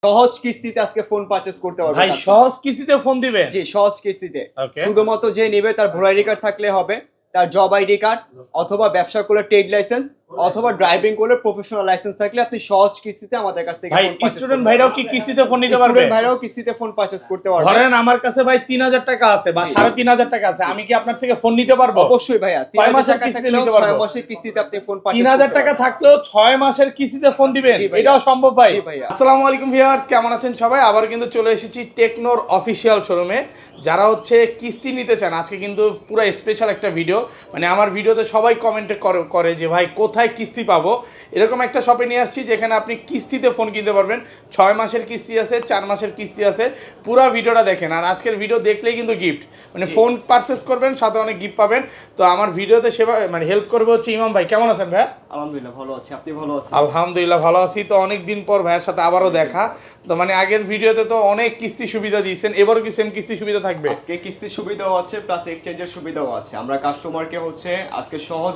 সহজ কিস্তিতে আজকে ফোন পারচেজ করতে পারবে ভাই সহজ কিস্তিতে ফোন দিবেন? জি সহজ কিস্তিতে। ওকে। শুধুমাত্র যে নেবে তার ভোটার আইডি কার্ড থাকলে হবে, তার জব আইডি কার্ড অথবা ব্যবসা করলে ট্রেড লাইসেন্স অথবা ড্রাইভিং করলে প্রফেশনাল লাইসেন্স থাকলে আপনি সহজ কিস্তিতে আমাদের কাছ থেকে ভাই ফোন পারচেজ স্টুডেন্ট ভাইরাও কি কিস্তিতে ফোন নিতে পারবে? স্টুডেন্ট ভাইরাও কিস্তিতে ফোন পারচেজ করতে পারবে। ধরেন আমার কাছে ভাই 3000 টাকা আছে বা 3500 টাকা আছে, আমি কি আপনার থেকে ফোন নিতে পারবো? অবশ্যই ভাইয়া, 6 3000 মাসের টাকা কিস্তিতে থাকলেও নিতে পারবো। 6 মাসের কিস্তিতে আপনি ফোন পারচেজ 3000 টাকা থাকলেও 6 মাসের কিস্তিতে ফোন দিবেন? জি ভাইয়া। এটাও সম্ভব ভাই? জি ভাইয়া। আসসালামু আলাইকুম ভিউয়ার্স, কেমন আছেন সবাই? আবার কিন্তু চলে এসেছি টেকনোর অফিসিয়াল শোরুমে। যারা হচ্ছে কিস্তি নিতে চান, আজকে কিন্তু পুরো স্পেশাল একটা ভিডিও। মানে আমার ভিডিওতে সবাই কমেন্টে করে যে ভাই কোথায় কিস্তি পাবো। এরকম একটা শপে নিয়ে আসছি যেখানে আপনি কিস্তিতে ফোন কিনতে পারবেন। 6 মাসের কিস্তি আছে, 4 মাসের কিস্তি আছে। পুরো ভিডিওটা দেখেন, আর আজকের ভিডিও দেখলেই কিন্তু গিফট, মানে ফোন পারচেস করবেন সাথে অনেক গিফট পাবেন। তো আমার ভিডিওতে সেবা মানে হেল্প করবে হচ্ছে ইমাম ভাই। কেমন আছেন ভাই? আলহামদুলিল্লাহ ভালো আছি, আপনি ভালো আছেন? আলহামদুলিল্লাহ ভালো আছি। তো অনেক দিন পর ভাইয়ের সাথে আবারও দেখা। তো মানে আগের ভিডিওতে তো অনেক কিস্তি সুবিধা দিয়েছেন, এবারও কি সেম কিস্তি সুবিধা থাকবে? আজকে কিস্তি সুবিধাও আছে প্লাস এক্সচেঞ্জের সুবিধাও আছে। আমরা কাস্টমারকে হচ্ছে আজকে সহজ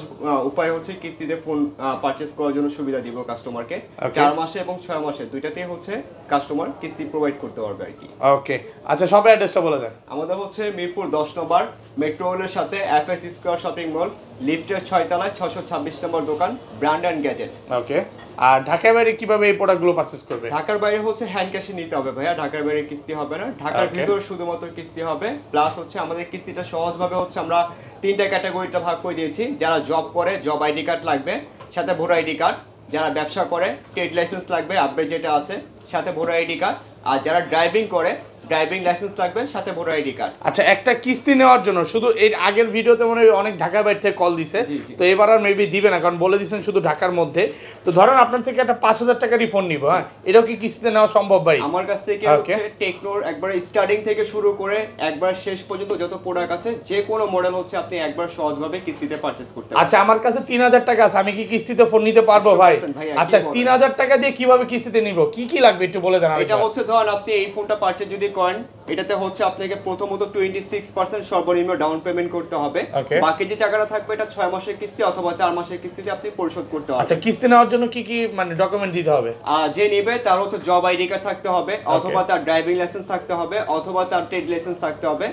উপায় হচ্ছে কিস্তিতে ফোন পারচেজ করার জন্য সুবিধা দিব কাস্টমারকে। 4 মাসে এবং 6 মাসে দুইটাতেই হচ্ছে কাস্টমার কিস্তি প্রোভাইড করতে পারবে আর কি। ওকে, আচ্ছা সব অ্যাড্রেসটা বলে দেন। আমাদের হচ্ছে মিরপুর 10 নম্বর মেট্রো রেলের সাথে এফএস স্কয়ার শপিং মল, লিফটের 6 তলায় 626 নম্বর দোকান, ব্র্যান্ড অ্যান্ড গ্যাজেট। ওকে, আর ঢাকার বাইরে কিভাবে এই প্রোডাক্টগুলো পারচেজ করবে? ঢাকার বাইরে হচ্ছে হ্যান্ড ক্যাশে নিতে হবে ভাইয়া, ঢাকার বাইরে কিস্তি হবে না, ঢাকার ভিতরে শুধুমাত্র কিস্তি হবে। প্লাস হচ্ছে আমাদের কিস্তিটা সহজভাবে হচ্ছে আমরা 3টা ক্যাটাগরিতে ভাগ করে দিয়েছি। যারা জব করে জব আইডি কার্ড লাগবে, সাথে ভোটার আইডি কার্ড। যারা ব্যবসা করে ট্রেড লাইসেন্স লাগবে, আপডেট যেটা আছে, সাথে ভোটার আইডি কার্ড। আর যারা ড্রাইভিং করে ড্রাইভিং লাইসেন্স লাগবে, সাথে ভোটার আইডি কার্ড। আচ্ছা, একটা কিস্তি নেওয়ার জন্য শুধু এর আগের ভিডিওতে মনে হয় অনেক ঢাকার বাইরে থেকে কল দিছে, তো এবার আর মেবি দিবে না, কারণ বলে দিয়েছেন শুধু ঢাকার মধ্যে। তো ধরেন আপনার থেকে একটা 5000 টাকারই ফোন নিব, হ্যাঁ, এটাও কি কিস্তিতে নেওয়া সম্ভব ভাই? আমার কাছ থেকে হচ্ছে টেকনোর একবার স্টার্টিং থেকে শুরু করে একবার শেষ পর্যন্ত যত প্রোডাক্ট আছে যে কোনো মডেল হচ্ছে আপনি একবার সহজভাবে কিস্তিতে পারচেজ করতে পারবেন। আচ্ছা, আমার কাছে 3000 টাকা আছে, আমি কি কিস্তিতে ফোন নিতে পারবো ভাই? আচ্ছা, 3000 টাকা দিয়ে কিভাবে কিস্তিতে নিব, কি কি লাগবে একটু বলে দেন। এটা হচ্ছে ধরেন আপনি এই ফোনটা পারচেজ যদি করেন, এটাতে হচ্ছে আপনাকে প্রথমত 26% সর্বনিম্ন ডাউন পেমেন্ট করতে হবে। বাকি যে টাকাটা থাকবে এটা 6 মাসের কিস্তি অথবা 4 মাসের কিস্তিতে আপনি পরিশোধ করতে হবে। আচ্ছা, কিস্তি নেওয়ার জন্য কি কি মানে ডকুমেন্ট দিতে হবে? যে নেবে তার হচ্ছে জব আইডি কার্ড থাকতে হবে, অথবা তার ড্রাইভিং লাইসেন্স থাকতে হবে, অথবা তার ট্রেড লাইসেন্স থাকতে হবে।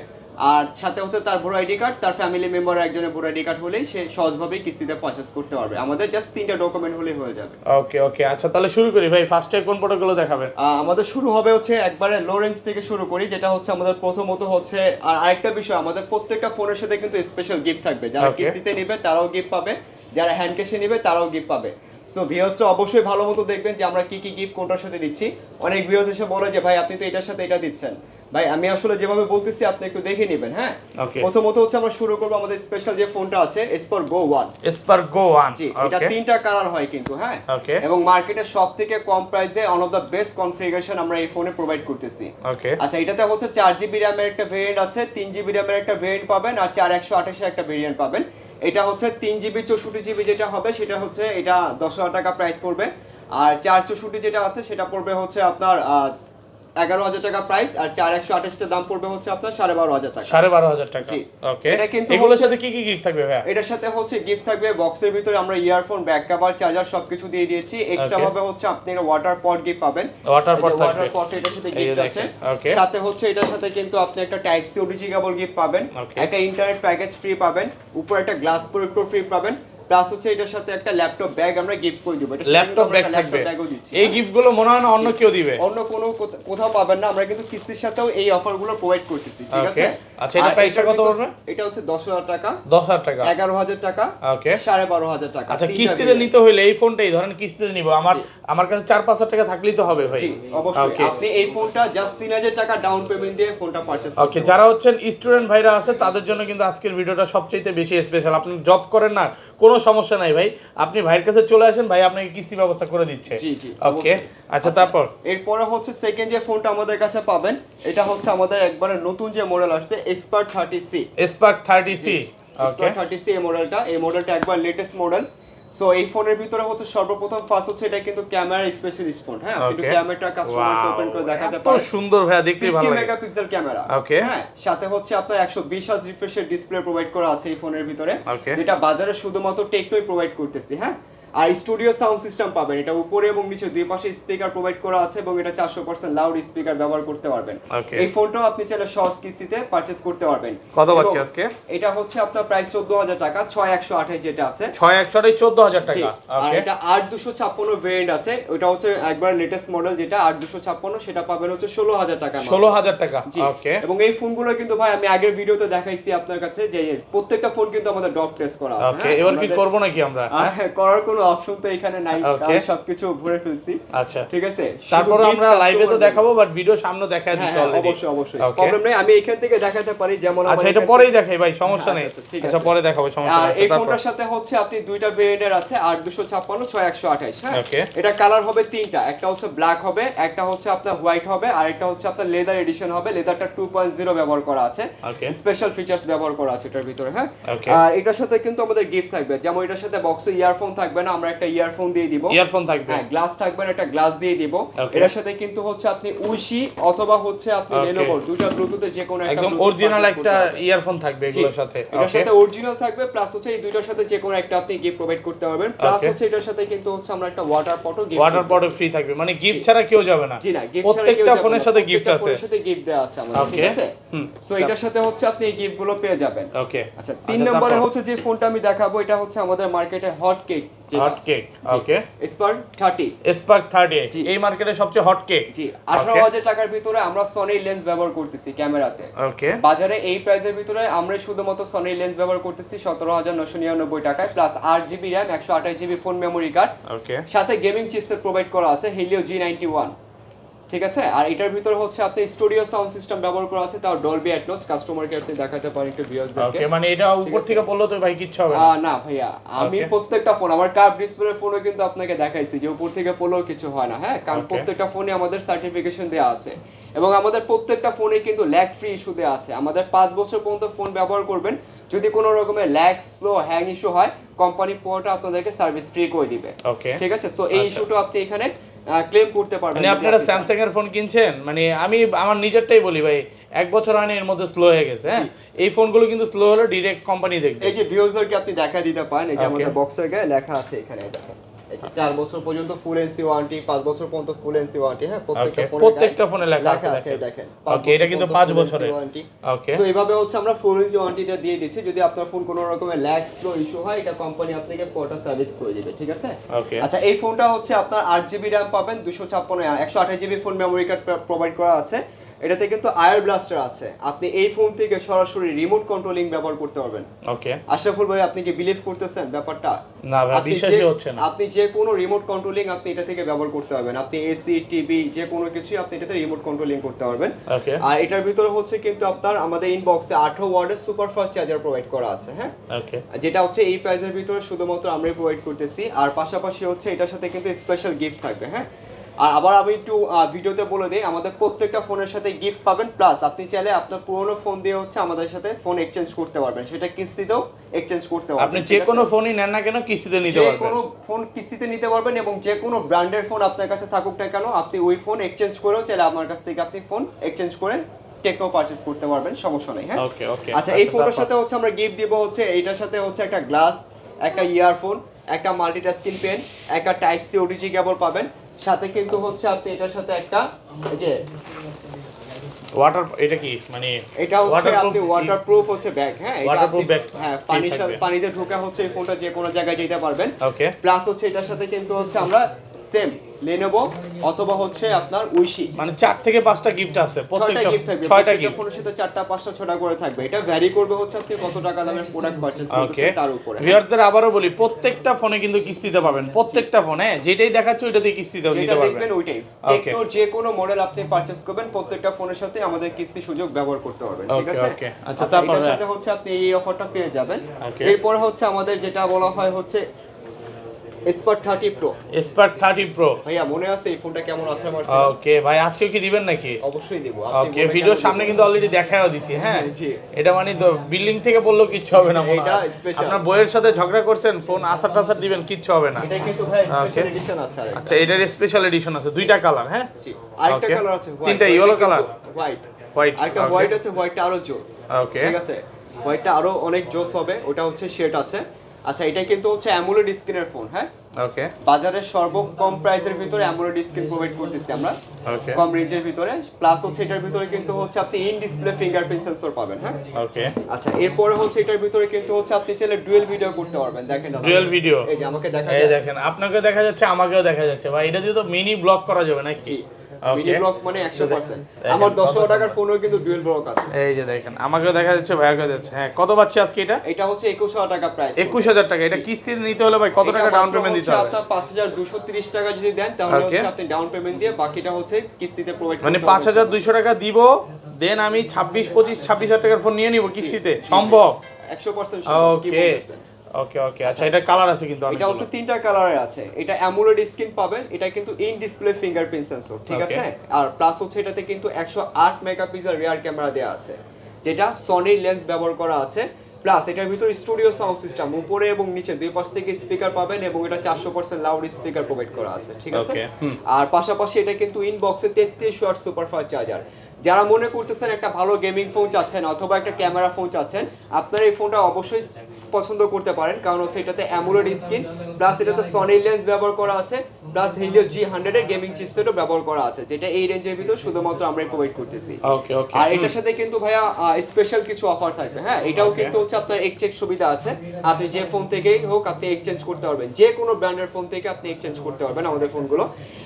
আর সাথে হচ্ছে তার ভোটার আইডি কার্ড, তার ফ্যামিলি মেম্বার একজনের ভোটার আইডি কার্ড হলেই সে সহজভাবে কিস্তিতে পারচেজ করতে পারবে। আমাদের জাস্ট 3টা ডকুমেন্ট হলেই হয়ে যাবে। ওকে ওকে, আচ্ছা তাহলে শুরু করি ভাই। ফার্স্টে কোন প্রোডাক্টগুলো দেখাবেন? আমাদের শুরু হবে হচ্ছে একবারে লো রেঞ্জ থেকে শুরু করি, যেটা হচ্ছে আমাদের প্রথমত হচ্ছে। আর আরেকটা বিষয়, আমাদের প্রত্যেকটা ফোনের সাথে কিন্তু স্পেশাল গিফট থাকবে। যারা কিস্তিতে নেবে তারাও গিফট পাবে, যারা হ্যান্ড ক্যাশে নেবে তারাও গিফট পাবে। সো ভিউয়ার্সরা অবশ্যই ভালো মতো দেখবেন যে আমরা কি কি গিফট কোনটার সাথে দিচ্ছি। অনেক ভিউয়ার্স এসে বলে যে ভাই আপনি তো এটার সাথে এটা দিচ্ছেন। ভাই আমি আসলে যেভাবে বলতেছি আপনি একটু দেখে নেবেন। হ্যাঁ, প্রথমত হচ্ছে আমরা শুরু করব আমাদের স্পেশাল যে ফোনটা আছে, এসপার গো 1। এসপার গো 1, জি, এটা 3টা কালার হয় কিন্তু। হ্যাঁ, ওকে, এবং মার্কেটে সবথেকে কম প্রাইসে one of the best configuration আমরা এই ফোনে প্রোভাইড করতেছি। ওকে, আচ্ছা, এটাতে হচ্ছে 4GB র‍্যামের একটা ভেরিয়েন্ট আছে, 3GB র‍্যামের একটা ভেরিয়েন্ট পাবেন, আর 4128 এর একটা ভেরিয়েন্ট পাবেন। এটা হচ্ছে 3GB 64GB যেটা হবে সেটা হচ্ছে এটা 10,000 টাকা প্রাইস পড়বে। আর 464 যেটা আছে সেটা পড়বে হচ্ছে আপনার 11,000 টাকা প্রাইস। আর 4128 টা দাম পড়বে হচ্ছে আপনার 12,500 টাকা। 12,500 টাকা। ওকে, এটা কিন্তু এগুলোর সাথে কি কি গিফট থাকবে ভাই? এটার সাথে হচ্ছে গিফট থাকবে বক্সের ভিতরে আমরা ইয়ারফোন, ব্যাক কভার, চার্জার সবকিছু দিয়ে দিয়েছি। এক্সট্রা ভাবে হচ্ছে আপনি একটা ওয়াটার পট গিফট পাবেন। ওয়াটার পট থাকবে, ওয়াটার পট এটার সাথে গিফট আছে। সাথে হচ্ছে এটার সাথে কিন্তু আপনি একটা type C OTG cable gift পাবেন, একটা ইন্টারনেট প্যাকেজ ফ্রি পাবেন, উপরে একটা গ্লাস প্রোটেক্টর ফ্রি পাবেন। প্লাস হচ্ছে এটার সাথে একটা ল্যাপটপ ব্যাগ আমরা গিফট করে দেব। এটা ল্যাপটপ ব্যাগ থাকবে। এই গিফটগুলো মনে হয় না অন্য কেউ দিবে, অন্য কোনো কোথাও পাবেন না। আমরা কিন্তু কিস্তির সাথেও এই অফারগুলো প্রোভাইড করতেছি, ঠিক আছে? আচ্ছা, এটা প্রাইসটা কত পড়বে? এটা হচ্ছে 10,000 টাকা, 10,000 টাকা, 11,000 টাকা, ওকে, 12,500 টাকা। আচ্ছা, কিস্তিতে নিতে হলে এই ফোনটাই ধরেন কিস্তিতে নিব, আমার কাছে 4-5 টাকা থাকলেই তো হবে ভাই? জি অবশ্যই। আপনি এই ফোনটা জাস্ট 3,000 টাকা ডাউন পেমেন্ট দিয়ে ফোনটা পারচেজ করতে। ওকে, যারা হচ্ছেন স্টুডেন্ট ভাইরা আছে তাদের জন্য কিন্তু আজকের ভিডিওটা সবচেয়ে বেশি স্পেশাল। আপনি জব করেন না, কোনো সমস্যা নাই ভাই, আপনি ভাইয়ের কাছে চলে আসেন, ভাই আপনাকে কিস্তি ব্যবস্থা করে দিচ্ছে। জি জি, ওকে, আচ্ছা তারপর এরপরে হচ্ছে সেকেন্ড যে ফোনটা আমাদের কাছে পাবেন, এটা হচ্ছে আমাদের একবারে নতুন যে মডেল আসছে, এসপার 30C। এসপার 30C, ওকে, 30C এই মডেলটা একবার লেটেস্ট মডেল। সো এই ফোনের ভিতরে হচ্ছে সর্বপ্রথম ফার্স্ট হচ্ছে এটা কিন্তু ক্যামেরা স্পেশালিস্ট ফোন। হ্যাঁ, আপনি ক্যামেরাটা কাস্টমারকে ওপেন করে দেখাতে পারেন। কত সুন্দর ভাই, দেখতে ভালো লাগে। 50 মেগাপিক্সেল ক্যামেরা। ওকে, হ্যাঁ, সাথে হচ্ছে আপনার 120 হার্জ রিফ্রেশের ডিসপ্লে প্রোভাইড করা আছে এই ফোনের ভিতরে, যেটা বাজারে শুধুমাত্র টেকনোই প্রোভাইড করতেছি। হ্যাঁ, আর স্টুডিও সাউন্ড সিস্টেম পাবেন, এটা উপরে এবং নিচে দুই পাশে স্পিকার প্রোভাইড করা আছে এবং এটা 400% লাউড স্পিকার ব্যবহার করতে পারবেন। এই ফোনটাও আপনি চাইলে সহজ কিস্তিতে পারচেজ করতে পারবেন। কত পাচ্ছি আজকে? এটা হচ্ছে আপনার প্রায় 14000 টাকা, 6128 যেটা আছে 6128 14000 টাকা। আর এটা 8256 ভেরিয়েন্ট আছে, ওটা হচ্ছে একবার লেটেস্ট মডেল যেটা 8256, সেটা পাবেন হচ্ছে 16000 টাকা। 16000 টাকা, ওকে। এবং এই ফোনগুলো কিন্তু ভাই আমি আগের ভিডিওতে দেখাইছি আপনার কাছে যে প্রত্যেকটা ফোন কিন্তু আমাদের ডক প্রেস করা আছে। ওকে, এবার কি করব নাকি আমরা? করার কোনো অপশন তো এখানে নাই, আমি সবকিছু ঘুরে ফেলছি। আচ্ছা, ঠিক আছে। তারপর আমরা লাইভে তো দেখাবো, বাট ভিডিও সামনে দেখাই দিছি অলরেডি। অবশ্যই প্রবলেম নাই, আমি এখান থেকে দেখাতে পারি। যেমন আচ্ছা, এটা পরেই দেখাই ভাই, সমস্যা নেই। আচ্ছা, পরে দেখাবো, সমস্যা নেই। আর এই ফোনটার সাথে হচ্ছে আপনি দুইটা ভেরিয়েন্টের আছে, 8256 6128। হ্যাঁ, ওকে। এটা কালার হবে তিনটা, একটা হচ্ছে ব্ল্যাক হবে, একটা হচ্ছে আপনার হোয়াইট হবে, আর একটা হচ্ছে আপনার লেদার এডিশন হবে। লেদারটা 2.0 ব্যবহার করা আছে, স্পেশাল ফিচারস ব্যবহার করা আছে এটার ভিতরে। হ্যাঁ, আর এটার সাথে কিন্তু আমাদের গিফট থাকবে, যেমন এটার সাথে বক্সে ইয়ারফোন থাকবে না, আমরা একটা ইয়ারফোন দিয়ে দিব। ইয়ারফোন থাকবে, হ্যাঁ, গ্লাস থাকবে না, একটা গ্লাস দিয়ে দিব। এটার সাথে কিন্তু হচ্ছে আপনি উশি অথবা হচ্ছে আপনি লেনোভো দুটো ব্লুটুথে যে কোনো একটা একদম অরিজিনাল একটা ইয়ারফোন থাকবে এগুলোর সাথে। এটার সাথে অরিজিনাল থাকবে, প্লাস হচ্ছে এই দুইটার সাথে যে কোনো একটা আপনি গিফট প্রোভাইড করতে পারবেন। প্লাস হচ্ছে এটার সাথে কিন্তু হচ্ছে আমরা একটা ওয়াটার পটও ফ্রি থাকবে, মানে গিফট ছাড়া কেউ যাবে না। জি না, গিফট প্রত্যেকটা ফোনের সাথে গিফট আছে, ফোনের সাথে গিফট দেওয়া আছে আমাদের, ঠিক আছে। সো এটার সাথে হচ্ছে আপনি এই গিফট গুলো পেয়ে যাবেন। ওকে, আচ্ছা, 3 নম্বরে হচ্ছে যে ফোনটা আমি দেখাবো, এটা হচ্ছে আমাদের মার্কেটে হট কেক। ওকে, স্পার্ক 30। স্পার্ক 30 এই মার্কেটে সবচেয়ে হট কেক। জি, 18000 টাকার ভিতরে আমরা সনি লেন্স ব্যবহার করতেছি ক্যামেরাতে। ওকে, বাজারে এই প্রাইসের ভিতরে আমরা শুধুমাত্র সনি লেন্স ব্যবহার করতেছি 17999 টাকায়, plus 8GB RAM 128GB phone memory card. Okay, সাথে গেমিং চিপসেট প্রোভাইড করা আছে হেলিও G91। ঠিক আছে। আর এটার ভিতরে হচ্ছে আপনি স্টুডিও সাউন্ড সিস্টেম ব্যবহার করা আছে, তাও ডলবি অ্যাটমস। কাস্টমারকে আপনি দেখাতে পারেন একটু ভিউয়ারদেরকে। ওকে, মানে এটা উপর থেকে বললো তো ভাই কিচ্ছু হবে না? না ভাইয়া, আমি প্রত্যেকটা ফোন, আমার কার্ভ ডিসপ্লে ফোনও কিন্তু আপনাকে দেখাইছি যে উপর থেকে পড়লেও কিছু হয় না। হ্যাঁ, কারণ প্রত্যেকটা ফোনে আমাদের সার্টিফিকেশন দেওয়া আছে এবং আমাদের প্রত্যেকটা ফোনে কিন্তু ল্যাগ ফ্রি ইস্যু দেওয়া আছে। আমাদের 5 বছর পর্যন্ত ফোন ব্যবহার করবেন, যদি কোনো রকমের ল্যাগ, স্লো, হ্যাং ইস্যু হয়, কোম্পানি পুরোটা আপনাদেরকে সার্ভিস ফ্রি করে দিবে। ঠিক আছে। সো এই ইস্যুটা আপনি এখানে ক্লেম করতে পারবেন। মানে আপনারা স্যামসাং এর ফোন কিনছেন, মানে আমি আমার নিজেরটাই বলি ভাই, 1 বছর হয়নি এর মধ্যে স্লো হয়ে গেছে। হ্যাঁ, এই ফোনগুলো কিন্তু স্লো হলে ডাইরেক্ট কোম্পানি দেখবে। এই যে ভিউয়ারদেরকে আপনি দেখা দিতে পারেন, এই যে আমাদের বক্সের গায়ে লেখা আছে এখানে, দেখেন 4 বছর পর্যন্ত ফুল এনসি ওয়ারেন্টি, 5 বছর পর্যন্ত ফুল এনসি ওয়ারেন্টি। হ্যাঁ, প্রত্যেকটা ফোনে লেখা আছে দেখেন। ওকে, এটা কিন্তু 5 বছরের ওয়ারেন্টি। ওকে, সো এইভাবে হচ্ছে আমরা ফুল এনসি ওয়ারেন্টিটা দিয়ে দিচ্ছি। যদি আপনার ফোন কোনো রকমের ল্যাগ, স্লো ইস্যু হয়, এটা কোম্পানি আপনাকে পুরোটা সার্ভিস করে দিবে। ঠিক আছে। ওকে, আচ্ছা, এই ফোনটা হচ্ছে আপনার 8GB RAM পাবেন, 128GB phone memory card provide করা আছে। এটাতে কিন্তু আয়ার ব্লাস্টার আছে, আপনি এই ফোন থেকে সরাসরি রিমোট কন্ট্রোলিং ব্যবহার করতে পারবেন। ওকে, আশরাফুল ভাই, আপনি কি বিলিভ করতেছেন ব্যাপারটা? না ভাই, বিশ্বাসই হচ্ছে না। আপনি যে কোনো রিমোট কন্ট্রোলিং আপনি এটা থেকে ব্যবহার করতে পারবেন। আপনি এসি, টিভি, যে কোনো কিছুই আপনি এটাতে রিমোট কন্ট্রোলিং করতে পারবেন। ওকে, আর এটার ভিতরে হচ্ছে কিন্তু আপনার আমাদের ইনবক্সে 18 ওয়াটের সুপার ফাস্ট চার্জার প্রোভাইড করা আছে। হ্যাঁ, ওকে, যেটা হচ্ছে এই প্রাইসের ভিতরে শুধুমাত্র আমরাই প্রোভাইড করতেছি। আর পাশাপাশি হচ্ছে এটার সাথে কিন্তু স্পেশাল গিফট থাকবে। হ্যাঁ, আর আবার আমি একটু ভিডিওতে বলে দিই, আমাদের প্রত্যেকটা ফোনের সাথে গিফট পাবেন, প্লাস আপনি চাইলে আপনার পুরোনো ফোন দিয়ে হচ্ছে আমাদের সাথে ফোন এক্সচেঞ্জ করতে পারবেন, সেটা কিস্তিতেও এক্সচেঞ্জ করতে পারবেন। আপনি যে কোনো ফোনই নেন না কেন কিস্তিতে নিতে পারবেন, যে কোনো ফোন কিস্তিতে নিতে পারবেন, এবং যে কোনো ব্র্যান্ডের ফোন আপনার কাছে থাকুক না কেন, আপনি ওই ফোন এক্সচেঞ্জ করেও চাইলে আমার কাছ থেকে আপনি ফোন এক্সচেঞ্জ করে টেকনো পারচেজ করতে পারবেন, সমস্যা নেই। হ্যাঁ, ওকে ওকে। আচ্ছা, এই ফোনের সাথে হচ্ছে আমরা গিফট দিব হচ্ছে এইটার সাথে হচ্ছে একটা গ্লাস, একটা ইয়ারফোন, একটা মাল্টিটাস্কিং পেন, একটা টাইপ সি ওটিজি কেবল পাবেন। সাথে কিন্তু হচ্ছে আপনি এটার সাথে একটা এই যে ওয়াটার, এটা কি মানে এটা হচ্ছে আপনি ওয়াটারপ্রুফ হচ্ছে ব্যাগ। হ্যাঁ, ওয়াটারপ্রুফ ব্যাগ। হ্যাঁ, পানিতে ঢোকা হচ্ছে এই ফোনটা যে কোনো জায়গায় যেতে পারবেন। ওকে, প্লাস হচ্ছে এটার সাথে কিন্তু হচ্ছে আমরা সেম লেনোভো অথবা হচ্ছে আপনার উইশি, মানে 4 থেকে 5টা গিফট আছে, প্রত্যেকটা গিফট থাকবে, 6টা গিফট ফোনের সাথে 4টা 5টা 6টা করে থাকবে। এটা ভ্যারি করবে হচ্ছে আপনি কত টাকা দামের প্রোডাক্ট পারচেজ করতেছেন তার উপরে। ভিউয়ারদের আবারো বলি, প্রত্যেকটা ফোনে কিন্তু কিস্তিতে পাবেন, প্রত্যেকটা ফোনে যেটাই দেখাচ্ছ ওইটাতে কিস্তিতে নিতে পারবেন। দেখবেন ওইটাই টেকনোর যে কোনো মডেল আপনি পারচেজ করবেন, প্রত্যেকটা ফোনের সাথে আমাদের কিস্তি সুযোগ ব্যবহার করতে পারবেন। ঠিক আছে। আচ্ছা, তারপরে সাথে হচ্ছে আপনি এই অফারটা পেয়ে যাবেন। এরপর হচ্ছে আমাদের যেটা বলা হয় হচ্ছে স্পার্ক 30 প্রো। স্পার্ক 30 প্রো ভাইয়া মনে আছে এই ফোনটা কেমন আছে আমার? ওকে ভাই, আজকে কি দিবেন নাকি? অবশ্যই দেব। ওকে, ভিডিওর সামনে কিন্তু অলরেডি দেখাও দিছি। হ্যাঁ, এটা মানে তো বিল্ডিং থেকে বললো কিচ্ছু হবে না, এটা স্পেশাল। আপনার বইয়ের সাথে ঝগড়া করছেন, ফোন আসার টাসার দিবেন, কিচ্ছু হবে না। এটা কিন্তু ভাই স্পেশাল এডিশন আছে। আচ্ছা, এটার স্পেশাল এডিশন আছে, দুইটা কালার। হ্যাঁ, আরেকটা কালার আছে, তিনটা ইয়েলো কালার, হোয়াইট। আরেকটা হোয়াইট আছে, হোয়াইটটা আরো জোস। ওকে, ঠিক আছে, হোয়াইটটা আরো অনেক জোস হবে, ওটা হচ্ছে শেড আছে। আচ্ছা এটা কিন্তু হচ্ছে অ্যামোলেড স্ক্রিনের ফোন, হ্যাঁ ওকে বাজারের সর্বকম প্রাইসের ভিতরে অ্যামোলেড স্ক্রিন প্রোভাইড করতেছি আমরা, ওকে কম রেঞ্জের ভিতরে। প্লাস হচ্ছে এটার ভিতরে কিন্তু হচ্ছে আপনি ইন ডিসপ্লে ফিঙ্গারপ্রিন্ট সেন্সর পাবেন, হ্যাঁ ওকে আচ্ছা এরপরে হচ্ছে এটার ভিতরে কিন্তু হচ্ছে আপনি চাইলে ডুয়েল ভিডিও করতে পারবেন। দেখেন দাদা ডুয়াল ভিডিও, এই যে আমাকে দেখা এই যায়, দেখেন আপনাকে দেখা যাচ্ছে আমাকেও দেখা যাচ্ছে ভাই, এটা দিয়ে তো মিনি ব্লগ করা যাবে নাকি? মিনি ব্লক মানে 100%। আমার 10,000 টাকার ফোনও কিন্তু ডুয়েল ব্লক আছে। এই যে দেখেন আমাকেও দেখা যাচ্ছে ভাইয়াকেও যাচ্ছে। হ্যাঁ কত পাচ্ছি আজকে এটা? এটা হচ্ছে 21,000 টাকা প্রাইস। 21,000 টাকা। এটা কিস্তিতে নিতে হলে ভাই কত টাকা ডাউন পেমেন্ট দিতে হবে? আপনার 5,230 টাকা যদি দেন তাহলে হচ্ছে আপনি ডাউন পেমেন্ট দিয়ে বাকিটা হচ্ছে কিস্তিতে প্রোভাইড করতে মানে হবে। 5,200 টাকা দিব, দেন আমি 26,000 টাকার ফোন নিয়ে নিব কিস্তিতে, সম্ভব? 100% সম্ভব। কি ওকে বলতেছেন? ওকে ওকে আচ্ছা এটা কালার আছে কিন্তু এটা হচ্ছে তিনটা কালারের আছে। এটা অ্যামোলেড স্ক্রিন পাবেন, এটা কিন্তু ইন ডিসপ্লে ফিঙ্গারপ্রিন্ট সেন্সর, ঠিক Okay. আছে? আর প্লাস হচ্ছে এটাতে কিন্তু 108 মেগাপিক্সেল রিয়ার ক্যামেরা দেওয়া আছে, যেটা সনির লেন্স ব্যবহার করা আছে। প্লাস এটার ভিতরে স্টুডিও সাউন্ড সিস্টেম উপরে এবং নিচে দুই পাশ থেকে স্পিকার পাবেন এবং এটা 400% লাউড স্পিকার প্রোভাইড করা আছে, ঠিক আছে? Okay. আর পাশাপাশি এটা কিন্তু ইনবক্সে 33 ওয়াট সুপারফাস্ট চার্জার। যারা মনে করতেছেন একটা ভালো গেমিং ফোন চাচ্ছেন অথবা একটা ক্যামেরা ফোন চাচ্ছেন, আপনারা এই ফোনটা অবশ্যই পছন্দ করতে পারেন, কারণ হচ্ছে এটাতে অ্যামোলেড স্ক্রিন প্লাস এটাতে সনি লেন্স ব্যবহার করা আছে, প্লাস হেলিও G100 এর গেমিং চিপসেটও ব্যবহার করা আছে, যেটা এই রেঞ্জের ভিতর শুধুমাত্র আমরাই প্রোভাইড করতেছি। ওকে ওকে আর এটার সাথে কিন্তু ভাইয়া স্পেশাল কিছু অফার থাকবে, হ্যাঁ এটাও কিন্তু হচ্ছে আপনার এক্সচেঞ্জ সুবিধা আছে। আপনি যে ফোন থেকেই হোক আপনি এক্সচেঞ্জ করতে পারবেন, যে কোনো ব্র্যান্ডের ফোন থেকে আপনি এক্সচেঞ্জ করতে পারবেন আমাদের ফোনগুলো।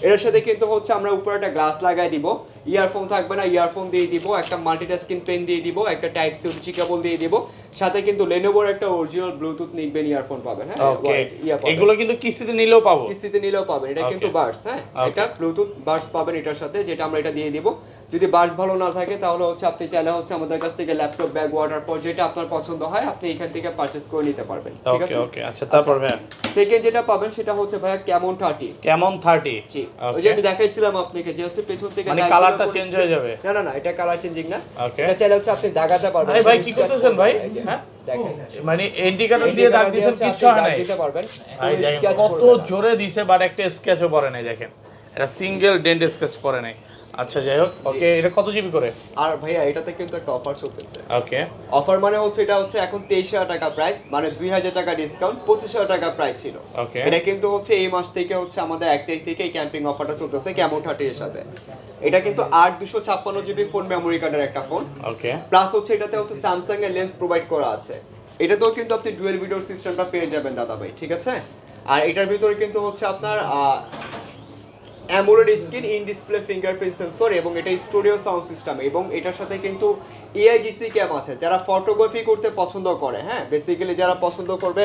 এর সাথে কিন্তু হচ্ছে আমরা উপরে একটা গ্লাস লাগাই দিব, ইয়ারফোন থাকবে না ইয়ারফোন দিয়ে দিব, একটা মাল্টিটাস্কিং পেন দিয়ে দিব, একটা টাইপ সি উইচি কেবল দিয়ে দিব, সাথে কিন্তু লেনোভোর একটা অরিজিনাল ব্লুটুথ নিকবেন ইয়ারফোন পাবেন, হ্যাঁ ওকে এগুলো কিন্তু কিস্তিতে নিলেও পাবো, কিস্তিতে নিলেও পাবেন। এটা কিন্তু Okay. বাডস, হ্যাঁ Okay. এটা ব্লুটুথ বাডস পাবেন এটার সাথে, যেটা আমরা এটা দিয়ে দিব। যদি বাডস ভালো না থাকে তাহলে হচ্ছে আপনি চাইলে হচ্ছে আমাদের কাছ থেকে ল্যাপটপ ব্যাগ ওয়াটার পর যেটা আপনার পছন্দ হয় আপনি এখান থেকে পারচেজ করে নিতে পারবেন, ঠিক ওকে আছে? ওকে আচ্ছা তারপর ভাই সেকেন্ড যেটা পাবেন সেটা হচ্ছে ভাইয়া কেমন 30। কেমন 30? জি ওই যে আমি দেখাইছিলাম আপনাকে যে হচ্ছে পেছন থেকে মানে দাগ কালারটা দেওয়ার চেঞ্জ পরে- হয়ে যাবে? না না না এটা কালার চেঞ্জিং না, Okay. এটা চাইলে হচ্ছে আপনি দাগাতে পারবেন। আরে ভাই কি করতেছেন ভাই? হ্যাঁ দেখেন মানে ইন্ডিকেটর দিয়ে দাগ দিয়েছেন, কিচ্ছু হয় নাই দিতে পারবেন, ভাই দেখেন স্কেচ কত করবে না। জোরে দিছে, বাট একটা স্কেচও পড়ে নাই, দেখেন এটা সিঙ্গেল ডেন্ট স্কেচ পড়ে নাই। আচ্ছা যাই হোক ওকে এটা কত জিবি করে? আর ভাইয়া এটাতে কিন্তু একটা অফার চলতেছে। ওকে অফার মানে হচ্ছে এটা হচ্ছে এখন 23,000 টাকা প্রাইস, মানে 2,000 টাকা ডিসকাউন্ট, 25,000 টাকা প্রাইস ছিল। ওকে এটা কিন্তু হচ্ছে এই মাস থেকে হচ্ছে আমাদের 1 তারিখ থেকে এই ক্যাম্পিং অফারটা চলতেছে কেমন 30 এর সাথে। এটা কিন্তু 8 256 জিবি ফোন মেমোরি কার্ডের একটা ফোন, ওকে প্লাস হচ্ছে এটাতে হচ্ছে স্যামসাং এর লেন্স প্রোভাইড করা আছে। এটাতেও কিন্তু আপনি ডুয়েল ভিডিও সিস্টেমটা পেয়ে যাবেন দাদা ভাই, ঠিক আছে? আর এটার ভিতরে কিন্তু হচ্ছে আপনার AMOLED screen, in display fingerprint sensor এবং এটা স্টুডিও সাউন্ড সিস্টেম, এবং এটার সাথে কিন্তু এআইজিসি ক্যাম আছে। যারা ফটোগ্রাফি করতে পছন্দ করে, হ্যাঁ বেসিক্যালি যারা পছন্দ করবে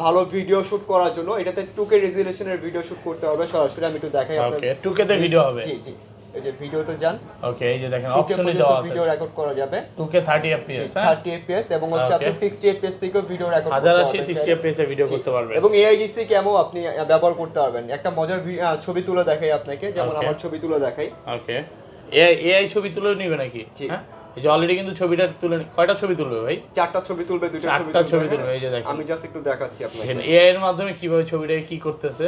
ভালো ভিডিও শুট করার জন্য, এটাতে 2K রেজোলিউশনের ভিডিও শুট করতে হবে সরাসরি। আমি একটু দেখাই ওকে 2K তে ভিডিও হবে? জি জি এই যে ভিডিওতে যান, ওকে এই যে দেখেন 2K অপশনই পর্যন্ত দেওয়া আছে, ভিডিও রেকর্ড করা যাবে, 2K 30 fps হ্যাঁ 30 fps এবং হচ্ছে আপনি 60 fps থেকেও ভিডিও রেকর্ড করতে 1080 পারবেন 60 fps এ ভিডিও করতে পারবেন, এবং এআইজিসি ক্যামও আপনি ব্যবহার করতে পারবেন। একটা মজার ছবি তুলে দেখাই আপনাকে, যেমন Okay. আমার ছবি তুলে দেখাই। ওকে এআই ছবি তুলে নিবে নাকি? জি। হ্যাঁ এই যে অলরেডি কিন্তু ছবিটা তুলে কয়টা ছবি তুলবে ভাই? 4টা ছবি তুলবে, 2টা চারটা ছবি তুলবে, হ্যাঁ? এই যে দেখেন। আমি জাস্ট একটু দেখাচ্ছি আপনাকে। দেখেন এআই এর মাধ্যমে কিভাবে ছবিটাকে কি করতেছে।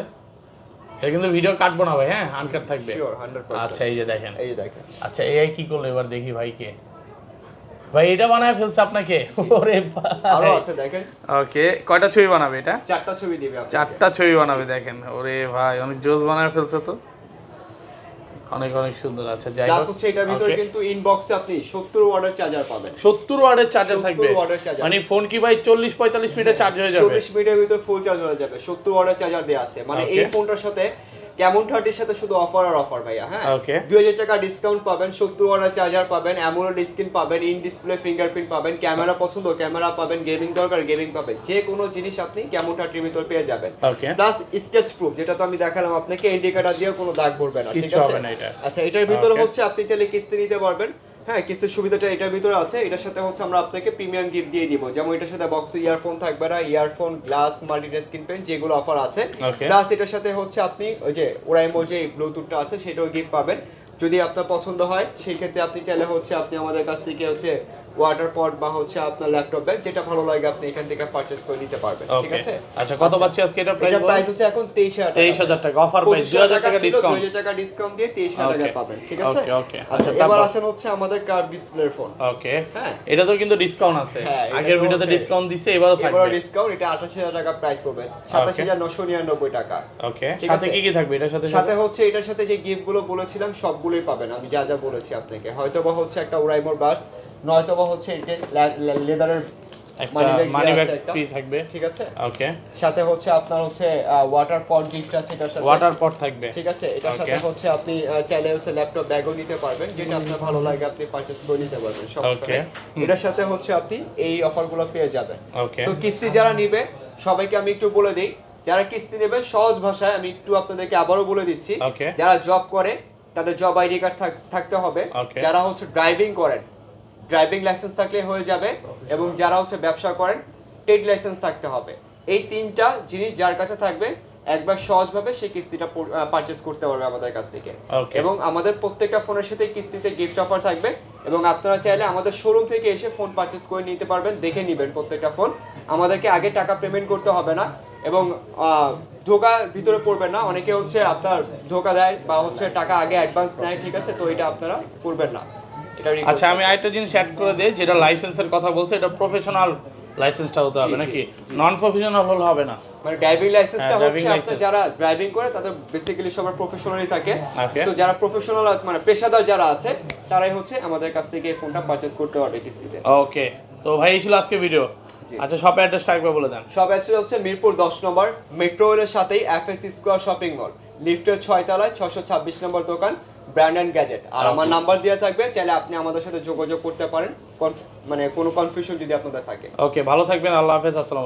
এটা কিন্তু ভিডিও কাটবো না ভাই, হ্যাঁ আনকাট থাকবে। শিওর 100%। আচ্ছা এই যে দেখেন, এই যে দেখেন আচ্ছা এআই কি করলো এবার দেখি ভাই কে ভাই এটা বানায় ফেলছে আপনাকে? ওরে আরো ভাই আছে দেখেন, ওকে কয়টা ছবি বানাবে এটা? 4টা ছবি দিবে আপনাকে। 4টা ছবি বানাবে, দেখেন ওরে ভাই অনেক জোস বানায় ফেলছে তো, অনেক অনেক সুন্দর। আচ্ছা যাই প্লাস হোক হচ্ছে এটার ভিতরে Okay. কিন্তু ইনবক্সে আপনি 70 ওয়াটের চার্জার পাবেন। 70 ওয়াটের চার্জার 70 থাকবে, ওয়াটের charger। মানে ফোন কি ভাই 40 45 মিনিটে চার্জ হয়ে যাবে? 40 মিনিটের ভিতর ফুল চার্জ হয়ে যাবে, 70 ওয়াটের চার্জার দেয়া আছে। মানে Okay. এই ফোনটার সাথে কেমন 30 সাথে শুধু অফার আর অফার ভাইয়া, হ্যাঁ Okay. 2000 টাকা ডিসকাউন্ট পাবেন, 70 ওয়াটের চার্জার পাবেন, অ্যামোলেড স্ক্রিন পাবেন, ইন ডিসপ্লে ফিঙ্গারপ্রিন্ট পাবেন, ক্যামেরা পছন্দ ক্যামেরা পাবেন, গেমিং দরকার গেমিং পাবেন, যে কোনো জিনিস আপনি কেমন 30 এর ভিতর পেয়ে যাবেন। ওকে প্লাস স্কেচ প্রুফ, যেটা তো আমি দেখালাম আপনাকে, ইন্ডিকেটর দিয়ে কোনো দাগ পড়বে না, ঠিক কিচ্ছু আছে? হবে না এটা। আচ্ছা এটার ভিতরে Okay. হচ্ছে আপনি চাইলে কিস্তি নিতে পারবেন, হ্যাঁ কিস্তির সুবিধাটা এটার ভিতরে আছে। এটার সাথে হচ্ছে আমরা আপনাকে প্রিমিয়াম গিফট দিয়ে দিব, যেমন এটার সাথে বক্সে ইয়ারফোন থাকবে না, ইয়ারফোন গ্লাস মাল্টিটাস্কিং পেন যেগুলো অফার আছে। Okay. প্লাস এটার সাথে হচ্ছে আপনি ওই যে ওরাইমো যে ব্লুটুথটা আছে সেটাও গিফট পাবেন। যদি আপনার পছন্দ হয় সেই ক্ষেত্রে আপনি চাইলে হচ্ছে আপনি আমাদের কাছ থেকে হচ্ছে ওয়াটার পট বা হচ্ছে আপনার ল্যাপটপ ব্যাগ, যেটা ভালো লাগে আপনি এখান থেকে পারচেজ করে নিতে পারবেন, ঠিক আছে? আচ্ছা, কত পাচ্ছি আজকে এটা প্রাইস? এটা প্রাইস হচ্ছে এখন 23000 টাকা অফার প্রাইস, 2000 টাকা ডিসকাউন্ট, 2000 টাকা ডিসকাউন্ট দিয়ে 23000 টাকা পাবেন, ঠিক আছে? ওকে। আচ্ছা, এবার আসেন হচ্ছে আমাদের কার্ভ ডিসপ্লের ফোন। ওকে, হ্যাঁ, এটা তো কিন্তু ডিসকাউন্ট আছে, আগের ভিডিওতে ডিসকাউন্ট দিছে, এবারও থাকবে। এবারও ডিসকাউন্ট, এটা 28000 টাকা প্রাইস পড়বে, 27999 টাকা। ওকে, সাথে কি কি থাকবে এটার সাথে? সাথে হচ্ছে এটার সাথে যে গিফট গুলো বলেছিলাম সবগুলোই পাবেন, আমি যা যা বলেছি আপনাকে। হয়তো বা হচ্ছে একটা ওরাইমোর বাস, নয়তো বা হচ্ছে এটা লেদারের মানি ব্যাগ ফ্রি থাকবে, ঠিক আছে? ওকে, সাথে হচ্ছে আপনার হচ্ছে ওয়াটার পট গিফট আছে এটার সাথে, ওয়াটার পট থাকবে, ঠিক আছে? এটার সাথে হচ্ছে আপনি চাইলে হচ্ছে ল্যাপটপ ব্যাগও নিতে পারবেন, যেটা আপনার ভালো লাগে আপনি পারচেজ করে নিতে পারবেন, সমস্যা নেই। এটার সাথে হচ্ছে আপনি এই অফারগুলো পেয়ে যাবেন। ওকে, সো কিস্তি যারা নিবে সবাইকে আমি একটু বলে দিই, যারা কিস্তি নেবে সহজ ভাষায় আমি একটু আপনাদেরকে আবারও বলে দিচ্ছি, যারা জব করে তাদের জব আইডি কার্ড থাকতে হবে, যারা হচ্ছে ড্রাইভিং করেন ড্রাইভিং লাইসেন্স থাকলে হয়ে যাবে, এবং যারা হচ্ছে ব্যবসা করেন ট্রেড লাইসেন্স থাকতে হবে। এই তিনটা জিনিস যার কাছে থাকবে একবার সহজভাবে সেই কিস্তিটা পারচেজ করতে পারবে আমাদের কাছ থেকে। এবং আমাদের প্রত্যেকটা ফোনের সাথে কিস্তিতে গিফট অফার থাকবে, এবং আপনারা চাইলে আমাদের শোরুম থেকে এসে ফোন পারচেজ করে নিতে পারবেন, দেখে নেবেন প্রত্যেকটা ফোন। আমাদেরকে আগে টাকা পেমেন্ট করতে হবে না, এবং ধোকা ভিতরে পড়বেন না। অনেকে হচ্ছে আপনার ধোকা দেয় বা হচ্ছে টাকা আগে অ্যাডভান্স নেয়, ঠিক আছে? তো এটা আপনারা করবেন না। আচ্ছা, আমি আরেকটা জিনিস অ্যাড করে দিই, যেটা লাইসেন্সের কথা বলছে, এটা প্রফেশনাল লাইসেন্সটা হতে হবে নাকি? নন প্রফেশনাল হলে হবে না? মানে ড্রাইভিং লাইসেন্সটা হচ্ছে আপনারা যারা ড্রাইভিং করে তাদের বেসিক্যালি সবার প্রফেশনালি থাকে। সো যারা প্রফেশনাল মানে পেশাদার যারা আছে তারাই হচ্ছে আমাদের কাছ থেকে এই ফোনটা পারচেজ করতে পারবে কিস্তিতে। ওকে, তো ভাই এই ছিল আজকে ভিডিও। আচ্ছা, শপ অ্যাড্রেসটা একবার বলে দেন। শপ অ্যাড্রেস হচ্ছে মিরপুর 10 নম্বর, মেট্রো রেলের সাথেই এফএস স্কয়ার শপিং মল, লিফটের 6 তলায় 626 নম্বর দোকান, ব্র্যান্ড এন্ড গ্যাজেট। আর আমার নাম্বার দেওয়া থাকবে, চাইলে আপনি আমাদের সাথে যোগাযোগ করতে পারেন, মানে কোনো কনফিউশন যদি আপনাদের থাকে। ওকে, ভালো থাকবেন, আল্লাহ হাফেজ, আসসালামু আলাইকুম।